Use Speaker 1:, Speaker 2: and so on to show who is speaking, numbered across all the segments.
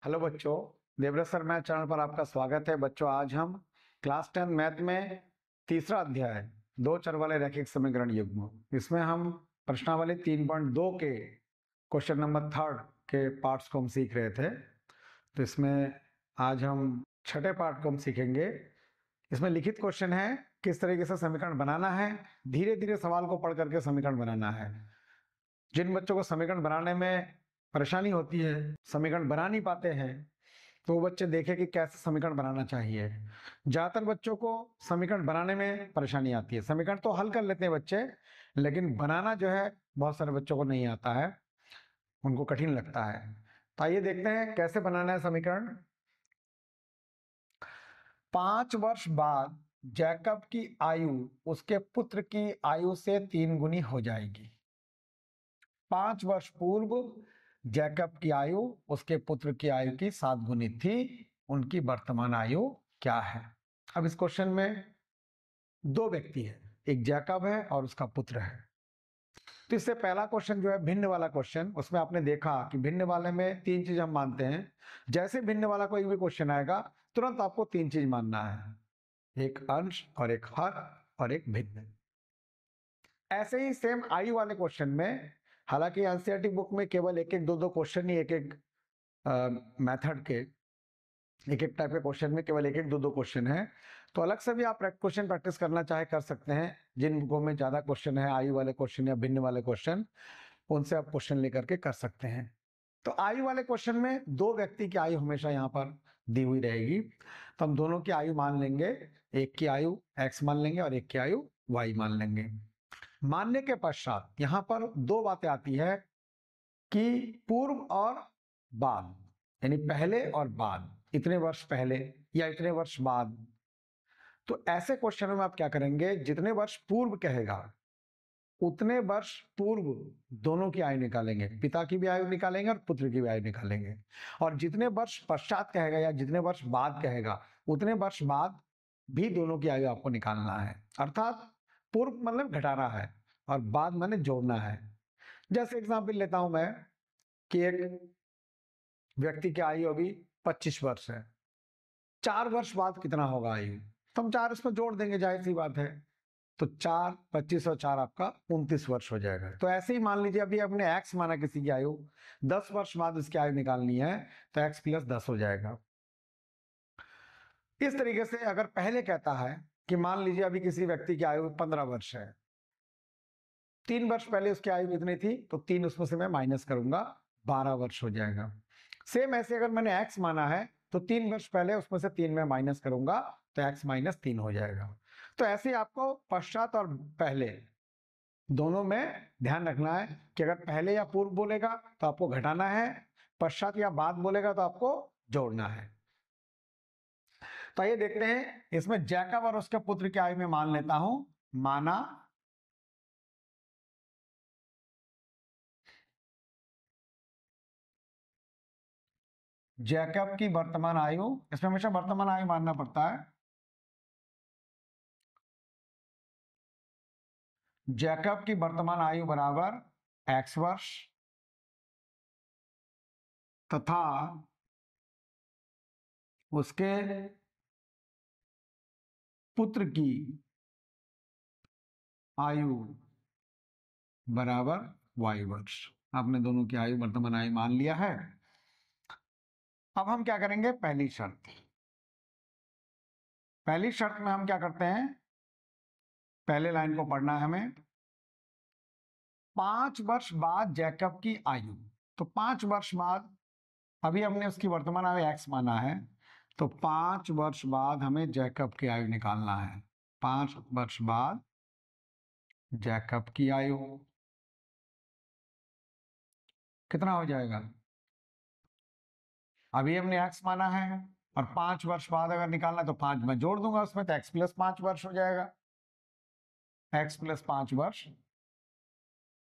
Speaker 1: Hello बच्चों, Devvrat sir math channel पर आपका स्वागत है। बच्चों, आज हम क्लास 10 मैथ में तीसरा अध्याय दो चर वाले रैखिक समीकरण युग्म, इसमें हम प्रश्नावली 3.2 के क्वेश्चन नंबर 3 के पार्ट्स को हम सीख रहे थे। तो इसमें आज हम छठे पार्ट को हम सीखेंगे। इसमें लिखित क्वेश्चन है, किस तरीके से समीकरण बनाना है। धीरे धीरे सवाल को पढ़ करके समीकरण बनाना है। जिन बच्चों को समीकरण बनाने में परेशानी होती है, समीकरण बना नहीं पाते हैं, तो वो बच्चे देखें कि कैसे समीकरण बनाना चाहिए। ज्यादातर बच्चों को समीकरण बनाने में परेशानी आती है। समीकरण तो हल कर लेते हैं बच्चे, लेकिन बनाना जो है बहुत सारे बच्चों को नहीं आता है, उनको कठिन लगता है। तो आइए देखते हैं कैसे बनाना है समीकरण। 5 वर्ष बाद जैकब की आयु उसके पुत्र की आयु से 3 गुनी हो जाएगी। 5 वर्ष पूर्व जैकब की आयु उसके पुत्र की आयु की 7 गुनी थी। उनकी वर्तमान आयु क्या है? अब इस क्वेश्चन में दो व्यक्ति है, एक जैकब है और उसका पुत्र है। तो इससे पहला क्वेश्चन जो है भिन्न वाला क्वेश्चन, उसमें आपने देखा कि भिन्न वाले में 3 चीज हम मानते हैं। जैसे भिन्न वाला कोई भी क्वेश्चन आएगा, तुरंत आपको 3 चीज मानना है, एक अंश और एक हर और एक भिन्न। ऐसे ही सेम आयु वाले क्वेश्चन में, हालांकि एनसीईआरटी बुक में केवल एक एक दो दो क्वेश्चन ही, एक एक मेथड के एक एक टाइप के क्वेश्चन में केवल एक एक दो दो क्वेश्चन है। तो अलग से भी आप क्वेश्चन प्रैक्टिस करना चाहे कर सकते हैं। जिन बुकों में ज्यादा क्वेश्चन है, आयु वाले क्वेश्चन या भिन्न वाले क्वेश्चन, उनसे आप क्वेश्चन लेकर के कर सकते हैं। तो आयु वाले क्वेश्चन में दो व्यक्ति की आयु हमेशा यहाँ पर दी हुई रहेगी, तो हम दोनों की आयु मान लेंगे। एक की आयु x मान लेंगे और एक की आयु y मान लेंगे। मानने के पश्चात यहाँ पर दो बातें आती है कि पूर्व और बाद, यानी पहले और बाद, इतने वर्ष पहले या इतने वर्ष बाद। तो ऐसे क्वेश्चनों में आप क्या करेंगे, जितने वर्ष पूर्व कहेगा उतने वर्ष पूर्व दोनों की आयु निकालेंगे, पिता की भी आयु निकालेंगे और पुत्र की भी आयु निकालेंगे। और जितने वर्ष पश्चात कहेगा या जितने वर्ष बाद कहेगा, उतने वर्ष बाद भी दोनों की आयु आपको निकालना है। अर्थात पूर्व मतलब घटाना है और बाद माने जोड़ना है। जैसे एग्जाम्पल लेता हूं मैं कि एक व्यक्ति की आयु अभी 25 वर्ष है। 4 वर्ष बाद कितना होगा आयु, तो हम 4 इसमें जोड़ देंगे, जाहिर सी बात है। तो 4, 25 और 4 आपका 29 वर्ष हो जाएगा। तो ऐसे ही मान लीजिए अभी अपने x माना किसी की आयु, 10 वर्ष बाद उसकी आयु निकालनी है, तो x + 10 हो जाएगा। इस तरीके से अगर पहले कहता है कि मान लीजिए अभी किसी व्यक्ति की आयु 15 वर्ष है, 3 वर्ष पहले उसकी आयु कितनी थी, तो 3 उसमें से मैं माइनस करूंगा, 12 वर्ष हो जाएगा। सेम ऐसे अगर मैंने x माना है, तो 3 वर्ष पहले उसमें से 3 में माइनस करूंगा, तो x - 3 हो जाएगा। तो ऐसे ही आपको पश्चात और पहले दोनों में ध्यान रखना है कि अगर पहले या पूर्व बोलेगा तो आपको घटाना है, पश्चात या बाद बोलेगा तो आपको जोड़ना है। तो ये देखते हैं, इसमें जैकब और उसके पुत्र की आयु में मान लेता हूं, माना जैकब की वर्तमान आयु, इसमें हमेशा वर्तमान आयु मानना पड़ता है। जैकब की वर्तमान आयु बराबर x वर्ष तथा उसके पुत्र की आयु बराबर y वर्ष। आपने दोनों की आयु वर्तमान आयु मान लिया है। अब हम क्या करेंगे, पहली शर्त में हम क्या करते हैं, पहले लाइन को पढ़ना है हमें। 5 वर्ष बाद जैकब की आयु, तो 5 वर्ष बाद, अभी हमने उसकी वर्तमान आयु x माना है, तो 5 वर्ष बाद हमें जैकब की आयु निकालना है। 5 वर्ष बाद जैकब की आयु कितना हो जाएगा, अभी हमने x माना है और 5 वर्ष बाद अगर निकालना तो 5 मैं जोड़ दूंगा उसमें, तो x + 5 वर्ष हो जाएगा। x + 5 वर्ष,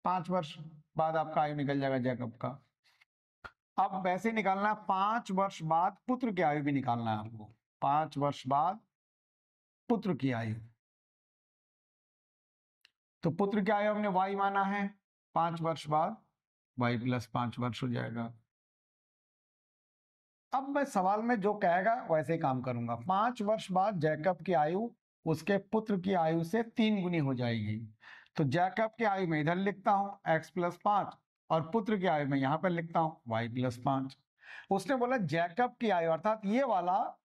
Speaker 1: 5 वर्ष बाद आपका आयु निकल जाएगा जैकब का। अब वैसे निकालना, 5 वर्ष बाद पुत्र की आयु भी निकालना है आपको। 5 वर्ष बाद पुत्र की आयु, तो पुत्र की आयु हमने y माना है, 5 वर्ष बाद y + 5 वर्ष हो जाएगा। अब मैं सवाल में जो कहेगा वैसे ही काम करूंगा। 5 वर्ष बाद जैकब की आयु उसके पुत्र की आयु से 3 गुनी हो जाएगी। तो जैकब की आयु में इधर लिखता हूं x+5 और पुत्र की आयु में यहां पर लिखता हूं y+5। उसने बोला जैकब की आयु अर्थात ये वाला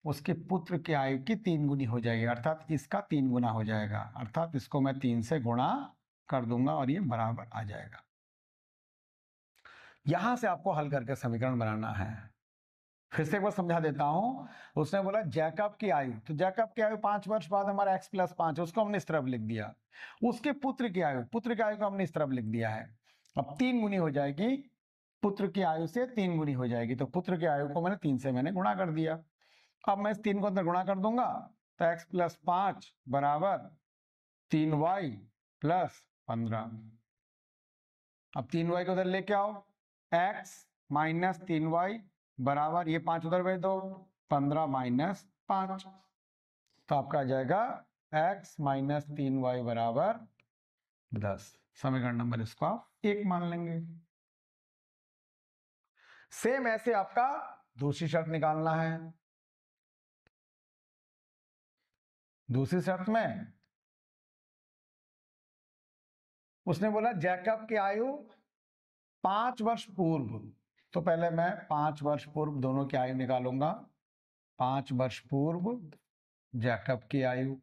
Speaker 1: उसके पुत्र की आयु की 3 गुनी हो जाएगी, अर्थात इसका 3 गुना हो जाएगा, अर्थात इसको मैं 3 से गुणा कर दूंगा और ये बराबर आ जाएगा। यहां से आपको हल करके समीकरण बनाना है। फिर से एक बार समझा देता हूं। उसने बोला जैकब की आयु, तो जैकब की आयु 5 वर्ष बाद हमारा x+5 है, उसको हमने इस तरफ लिख दिया। उसके पुत्र की आयु को हमने इस तरफ लिख दिया है। अब 3 गुनी हो जाएगी, पुत्र की आयु से 3 गुनी हो जाएगी, तो पुत्र की आयु को मैंने 3 से गुणा कर दिया। अब मैं इस 3 को अंदर गुणा कर दूंगा तो x+5 बराबर 3y+15। अब 3y को उधर लेके आओ, x माइनस 3y बराबर, ये 5 उधर भेज दो, 15 माइनस 5, तो आपका आ जाएगा x माइनस 3y बराबर 10। समीकरण नंबर इसको आप 1 मान लेंगे। सेम ऐसे आपका दूसरी शर्त निकालना है। दूसरी शर्त में उसने बोला जैकब की आयु 5 वर्ष पूर्व, तो पहले मैं 5 वर्ष पूर्व दोनों की आयु निकालूंगा। 5 वर्ष पूर्व जैकब की आयु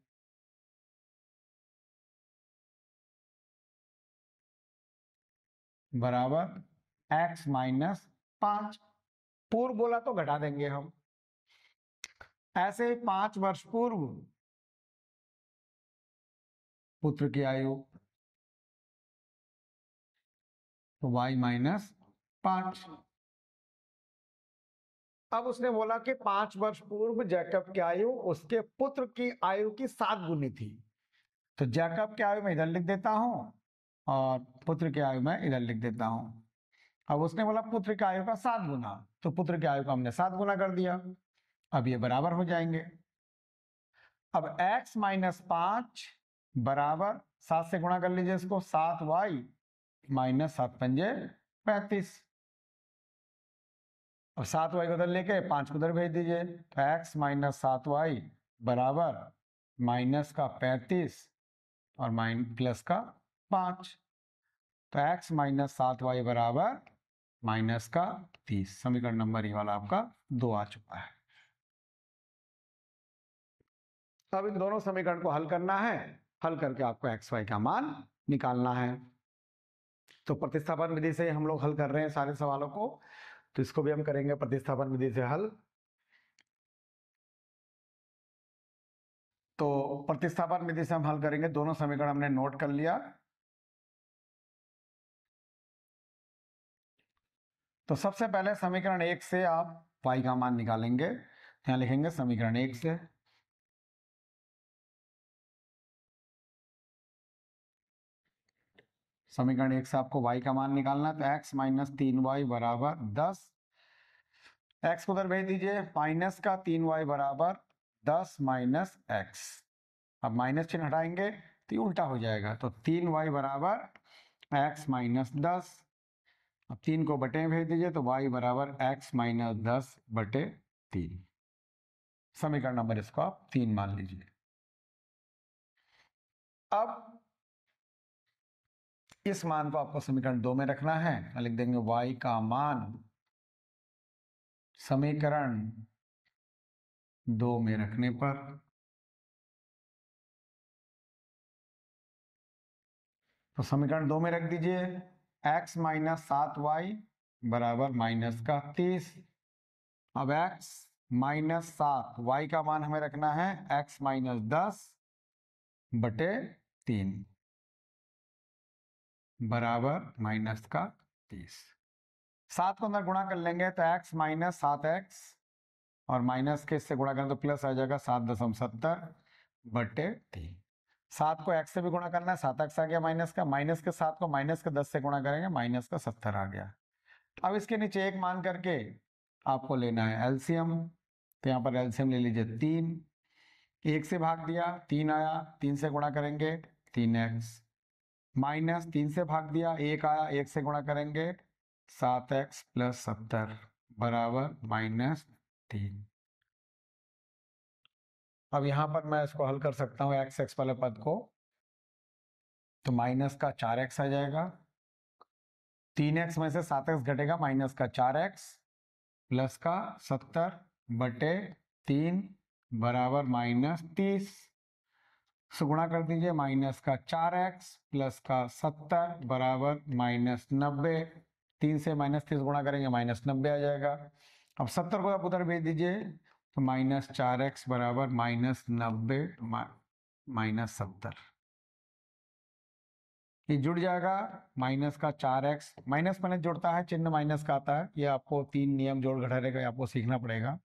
Speaker 1: बराबर x माइनस 5। पूर्व बोला तो घटा देंगे हम। ऐसे 5 वर्ष पूर्व पुत्र की आयु, तो y माइनस 5। अब उसने बोला कि 5 वर्ष पूर्व जैकब की आयु उसके पुत्र की आयु की 7 गुनी थी, तो जैकब की आयु में इधर लिख देता हूं और पुत्र की आयु में इधर लिख देता हूं। अब उसने बोला पुत्र की आयु का 7 गुना, तो पुत्र की आयु का हमने 7 गुना कर दिया। अब ये बराबर हो जाएंगे। अब x माइनस 5 बराबर 7 से गुणा कर लीजिए इसको, 7y माइनस 7 पंजे 35। अब 7y को उधर लेके 5 को उधर भेज दीजिए, तो x माइनस 7y बराबर माइनस का 35 और प्लस का 5, तो x माइनस 7y बराबर माइनस का 30। समीकरण नंबर ये वाला आपका 2 आ चुका है। अब इन दोनों समीकरण को हल करना है, हल करके आपको x y का मान निकालना है। तो प्रतिस्थापन विधि से हम लोग हल कर रहे हैं सारे सवालों को, तो इसको भी हम करेंगे प्रतिस्थापन विधि से हल। तो प्रतिस्थापन विधि से हम हल करेंगे। दोनों समीकरण हमने नोट कर लिया। तो सबसे पहले समीकरण 1 से आप y का मान निकालेंगे। यहां लिखेंगे समीकरण 1 से समीकरण 1 से आपको y का मान निकालना है, तो x माइनस 3y बराबर 10। x को उधर भेज दीजिए, माइनस का 3y बराबर 10 माइनस x। अब माइनस चिन्ह हटाएंगे तो ये उल्टा हो जाएगा, तो 3y बराबर x माइनस 10। अब 3 को बटे में भेज दीजिए, तो y बराबर x माइनस 10 बटे 3। समीकरण नंबर इसको आप 3 मान लीजिए। अब इस मान को आपको समीकरण 2 में रखना है, लिख देंगे y का मान समीकरण 2 में रखने पर तो समीकरण 2 में रख दीजिए x माइनस 7y बराबर माइनस का 30। अब x माइनस 7, y का मान हमें रखना है x माइनस 10 बटे 3 बराबर माइनस का 30। 7 को अंदर गुणा कर लेंगे तो x माइनस 7x और माइनस के इससे गुणा करें तो प्लस आ जाएगा 7.70 बटे 3। 7 को x से भी गुणा करना है, 7x आ गया माइनस का, माइनस के 7 को माइनस के 10 से गुणा करेंगे, माइनस का 70 आ गया। अब इसके नीचे 1 मान करके आपको लेना है एलसीएम, तो यहाँ पर एलसीएम ले लीजिए 3। 1 से भाग दिया 3 आया, 3 से गुणा करेंगे 3x, माइनस 3 से भाग दिया 1 आया, 1 से गुणा करेंगे 7x प्लस 70 बराबर -3। अब यहां पर मैं इसको हल कर सकता हूं x वाले पद को, तो माइनस का 4x आ जाएगा। 3x में से 7x घटेगा, माइनस का 4x प्लस का 70/3 बराबर -30। से गुणा कर दीजिए, माइनस का 4x प्लस का 70 बराबर -90। 3 से -30 गुणा करेंगे -90 आ जाएगा। अब 70 को आप उधर भेज दीजिए, तो -4x बराबर -90 -70, ये जुड़ जाएगा। माइनस का 4x, माइनस माइनस जुड़ता है, चिन्ह माइनस का आता है, ये आपको 3 नियम जोड़ घटाने का आपको सीखना पड़ेगा।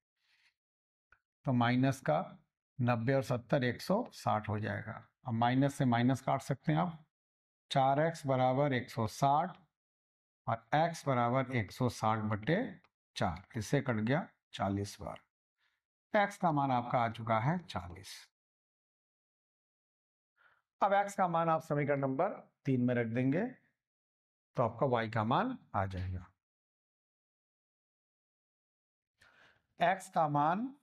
Speaker 1: तो माइनस का 90 और 70 160 हो जाएगा। अब माइनस से माइनस काट सकते हैं आप, 4x बराबर 160 और x बराबर 160/4, इससे कट गया 40 बार। x का मान आपका आ चुका है 40। अब x का मान आप समीकरण नंबर 3 में रख देंगे, तो आपका y का मान आ जाएगा। x का मान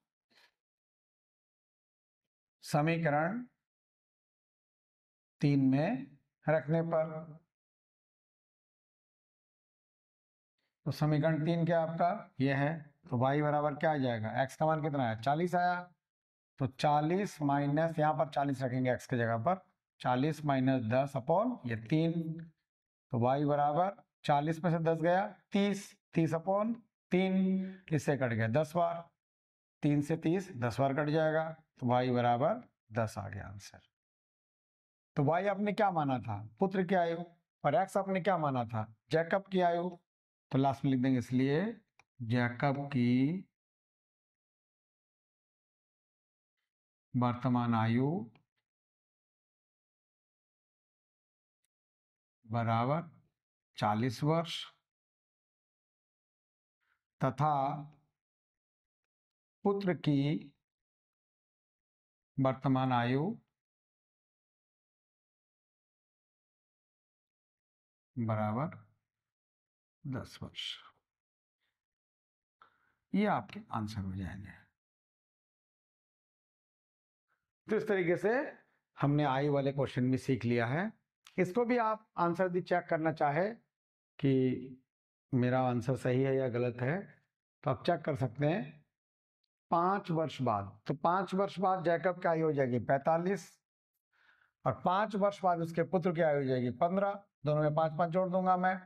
Speaker 1: समीकरण 3 में रखने पर, तो समीकरण 3 क्या आपका ये है, तो y बराबर क्या आ जाएगा, x का मान कितना है 40 आया, तो 40 माइनस, यहाँ पर 40 रखेंगे x की जगह पर, 40 - 10 अपॉन ये 3, तो y बराबर 40 में से 10 गया 30, 30 अपॉन 3, इससे कट गया 10 बार, 3 से 30 10 बार कट जाएगा, तो y बराबर 10 आ गया आंसर। तो y आपने क्या माना था, पुत्र की आयु, और x आपने क्या माना था, जैकब की आयु। तो लास्ट में लिख देंगे, इसलिए जैकब की वर्तमान आयु बराबर 40 वर्ष तथा पुत्र की वर्तमान आयु बराबर 10 वर्ष। ये आपके आंसर हो जाएंगे। तो इस तरीके से हमने आयु वाले क्वेश्चन भी सीख लिया है। इसको भी आप आंसर दी चेक करना चाहे कि मेरा आंसर सही है या गलत है, तो आप चेक कर सकते हैं। 5 वर्ष बाद, तो 5 वर्ष बाद जैकब की आयु हो जाएगी 45, और 5 वर्ष बाद उसके पुत्र की आयु हो जाएगी 15। दोनों में 5 5 जोड़ दूंगा मैं,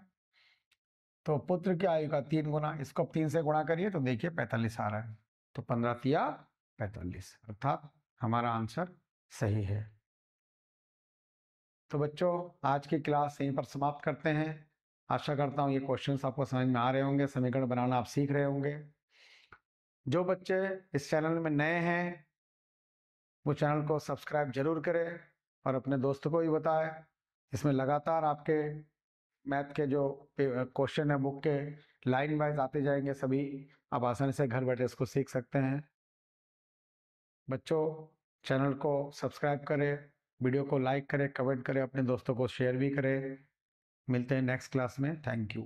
Speaker 1: तो पुत्र की आयु का 3 गुना, इसको 3 से गुणा करिए तो देखिए 45 आ रहा है, तो 15 तिया 45, अर्थात हमारा आंसर सही है। तो बच्चों, आज की क्लास यहीं पर समाप्त करते हैं। आशा करता हूँ ये क्वेश्चंस आपको समझ में आ रहे होंगे, समीकरण बनाना आप सीख रहे होंगे। जो बच्चे इस चैनल में नए हैं वो चैनल को सब्सक्राइब जरूर करें और अपने दोस्तों को भी बताएं। इसमें लगातार आपके मैथ के जो क्वेश्चन है बुक के लाइन वाइज आते जाएंगे, सभी आप आसानी से घर बैठे इसको सीख सकते हैं। बच्चों, चैनल को सब्सक्राइब करें, वीडियो को लाइक करें, कमेंट करें, अपने दोस्तों को शेयर भी करें। मिलते हैं नेक्स्ट क्लास में। Thank you.